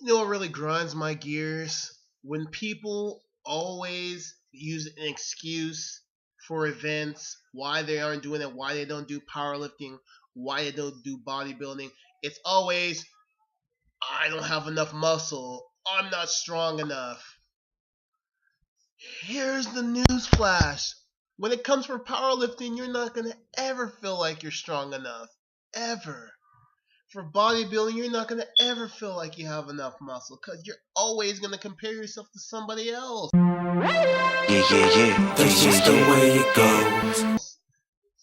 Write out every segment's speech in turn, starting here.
You know what really grinds my gears? When people always use an excuse for events, why they aren't doing it, why they don't do powerlifting, why they don't do bodybuilding. It's always, I don't have enough muscle, I'm not strong enough. Here's the news flash. When it comes for powerlifting, you're not going to ever feel like you're strong enough. Ever. For bodybuilding, you're not going to ever feel like you have enough muscle because you're always going to compare yourself to somebody else. Yeah. That's just the way it goes.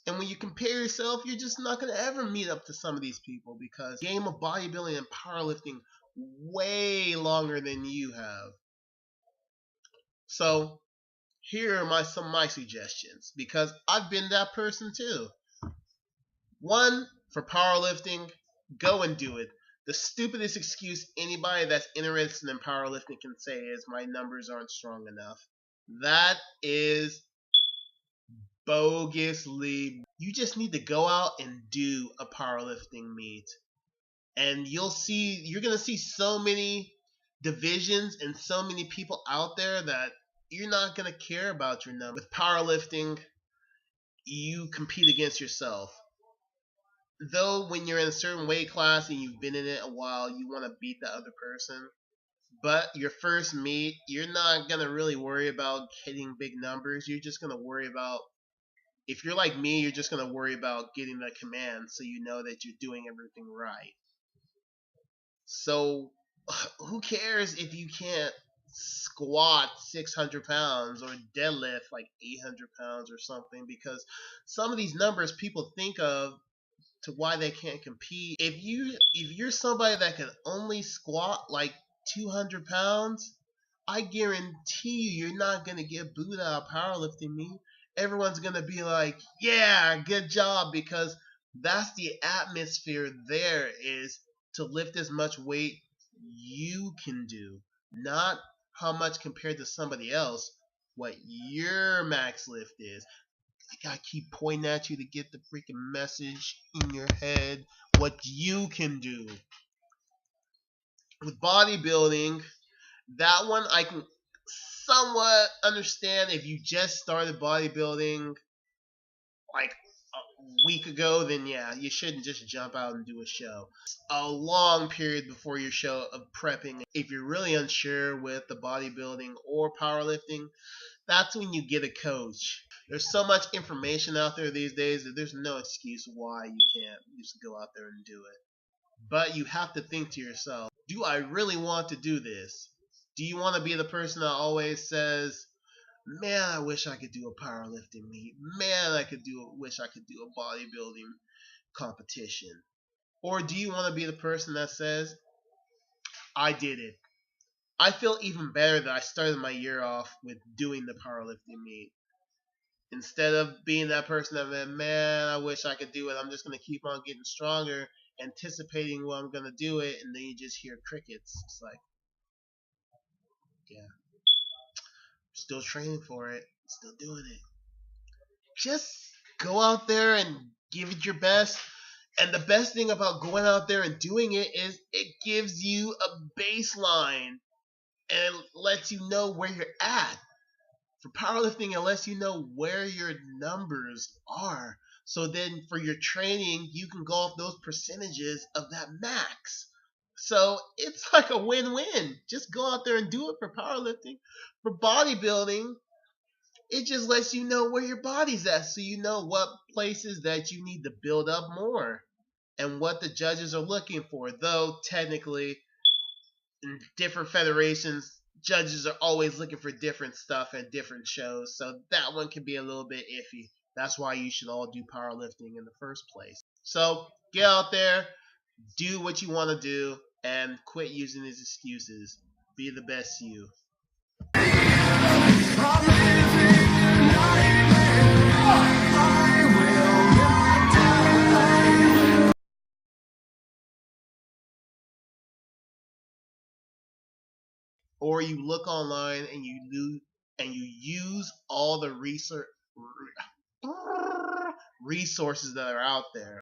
And when you compare yourself, you're just not going to ever meet up to some of these people because the game of bodybuilding and powerlifting way longer than you have. So here are some of my suggestions because I've been that person too. One, for powerlifting, go and do it. The stupidest excuse anybody that's interested in powerlifting can say is my numbers aren't strong enough. That is bogusly. You just need to go out and do a powerlifting meet. And you're going to see so many divisions and so many people out there that you're not going to care about your number. With powerlifting, you compete against yourself. Though when you're in a certain weight class and you've been in it a while, you want to beat the other person. But your first meet, you're not going to really worry about hitting big numbers. You're just going to worry about, if you're like me, you're just going to worry about getting the command so you know that you're doing everything right. So who cares if you can't squat 600 pounds or deadlift like 800 pounds or something, because some of these numbers people think of to why they can't compete. If you're somebody that can only squat like 200 pounds, I guarantee you're not gonna get booed out of powerlifting meet. Everyone's gonna be like, "Yeah, good job," because that's the atmosphere there is to lift as much weight you can do, not how much compared to somebody else. What your max lift is. I gotta keep pointing at you to get the freaking message in your head what you can do. With bodybuilding, that one I can somewhat understand if you just started bodybuilding like a week ago, then yeah, you shouldn't just jump out and do a show. A long period before your show of prepping. If you're really unsure with the bodybuilding or powerlifting, that's when you get a coach. There's so much information out there these days that there's no excuse why you can't just go out there and do it. But you have to think to yourself, do I really want to do this? Do you want to be the person that always says, man, I wish I could do a powerlifting meet. Man, wish I could do a bodybuilding competition. Or do you want to be the person that says, I did it. I feel even better that I started my year off with doing the powerlifting meet. Instead of being that person that, man, I wish I could do it. I'm just going to keep on getting stronger, anticipating when I'm going to do it, and then you just hear crickets. It's like, yeah, still training for it, still doing it. Just go out there and give it your best. And the best thing about going out there and doing it is it gives you a baseline and it lets you know where you're at. For powerlifting, it lets you know where your numbers are. So then for your training, you can go off those percentages of that max. So it's like a win-win. Just go out there and do it for powerlifting. For bodybuilding, it just lets you know where your body's at so you know what places that you need to build up more and what the judges are looking for. Though technically in different federations, judges are always looking for different stuff at different shows, so that one can be a little bit iffy. That's why you should all do powerlifting in the first place. So get out there, do what you want to do, and quit using these excuses. Be the best you. Or you look online and you use all the resources that are out there.